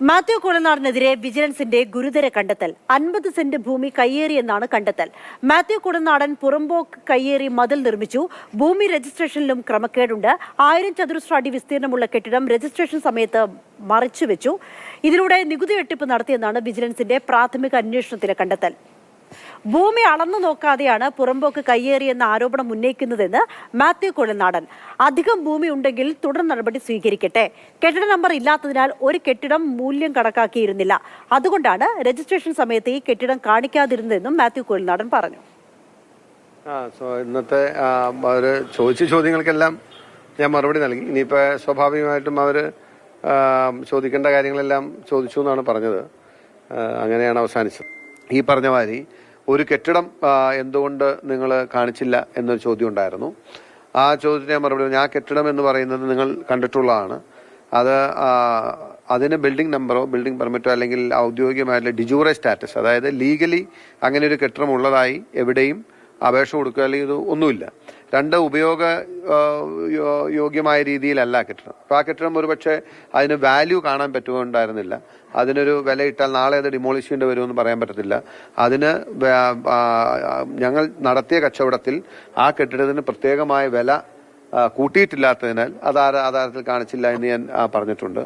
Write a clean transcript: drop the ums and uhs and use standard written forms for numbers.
മാത്യു കുളനാടിനെതിരെ വിജിലൻസിന്റെ ഗുരുതര കണ്ടെത്തൽ. 50 സെന്റ് ഭൂമി കയ്യേറിയെന്നാണ് കണ്ടെത്തൽ. മാത്യു കുളനാടൻ പുറമ്പോക്ക് കയ്യേറി മതിൽ നിർമ്മിച്ചു. ഭൂമി രജിസ്ട്രേഷനിലും ക്രമക്കേടുണ്ട്. 1000 ചതുരശ്ര അടി വിസ്തീർണമുള്ള കെട്ടിടം രജിസ്ട്രേഷൻ സമയത്ത് മറച്ചുവെച്ചു. ഇതിലൂടെ നികുതി വെട്ടിപ്പ് നടത്തിയെന്നാണ് വിജിലൻസിന്റെ പ്രാഥമിക അന്വേഷണത്തിലെ കണ്ടെത്തൽ. ഭൂമി അളന്നു നോക്കാതെയാണ് പുറമ്പോക്ക് കയ്യേറിയെന്ന ആരോപണം ഉന്നയിക്കുന്നതെന്ന് മാത്യു കുളനാടൻ. അധികം ഭൂമി ഉണ്ടെങ്കിൽ തുടർ നടപടി സ്വീകരിക്കട്ടെ. കെട്ടിട നമ്പർ ഇല്ലാത്തതിനാൽ ഒരു കെട്ടിടം മൂല്യം കണക്കാക്കിയിരുന്നില്ല. അതുകൊണ്ടാണ് രജിസ്ട്രേഷൻ സമയത്ത് ഈ കെട്ടിടം കാണിക്കാതിരുന്നതെന്നും മാത്യു കുളനാടൻ പറഞ്ഞു. ഇന്നത്തെ അവര് ചോദിച്ച ചോദ്യങ്ങൾക്കെല്ലാം ഞാൻ മറുപടി നൽകി. ഇനിയിപ്പോ സ്വാഭാവികമായിട്ടും അവര് ചോദിക്കേണ്ട കാര്യങ്ങളെല്ലാം ചോദിച്ചു എന്നാണ് പറഞ്ഞത്. അങ്ങനെയാണ് അവസാനിച്ചത്. ഈ പറഞ്ഞ മാതിരി ഒരു കെട്ടിടം എന്തുകൊണ്ട് നിങ്ങൾ കാണിച്ചില്ല എന്നൊരു ചോദ്യം ഉണ്ടായിരുന്നു. ആ ചോദ്യത്തിന് ഞാൻ മറുപടി പറഞ്ഞു. ആ കെട്ടിടം എന്ന് പറയുന്നത് നിങ്ങൾ കണ്ടിട്ടുള്ളതാണ്. അതിന് ബിൽഡിംഗ് നമ്പറോ ബിൽഡിംഗ് പെർമിറ്റോ അല്ലെങ്കിൽ ഔദ്യോഗികമായിട്ടുള്ള ഡിജൂറെ സ്റ്റാറ്റസ്, അതായത് ലീഗലി അങ്ങനെ ഒരു കെട്ടിടം ഉള്ളതായി എവിടെയും അപേക്ഷ കൊടുക്കുക അല്ലെങ്കിൽ ഇത് ഒന്നുമില്ല. രണ്ട്, യോഗ്യമായ രീതിയിലല്ല കെട്ടിടം. അപ്പൊ ആ കെട്ടിടം ഒരുപക്ഷെ അതിന് വാല്യൂ കാണാൻ പറ്റുന്നുണ്ടായിരുന്നില്ല. അതിനൊരു വില ഇട്ടാൽ നാളെ അത് ഡിമോളിഷ് ചെയ്യേണ്ടി വരുമെന്ന് പറയാൻ പറ്റത്തില്ല. അതിന് ഞങ്ങൾ നടത്തിയ കച്ചവടത്തിൽ ആ കെട്ടിടത്തിന് പ്രത്യേകമായ വില കൂട്ടിയിട്ടില്ലാത്തതിനാൽ അത് ആധാരത്തിൽ കാണിച്ചില്ല എന്ന് ഞാൻ പറഞ്ഞിട്ടുണ്ട്.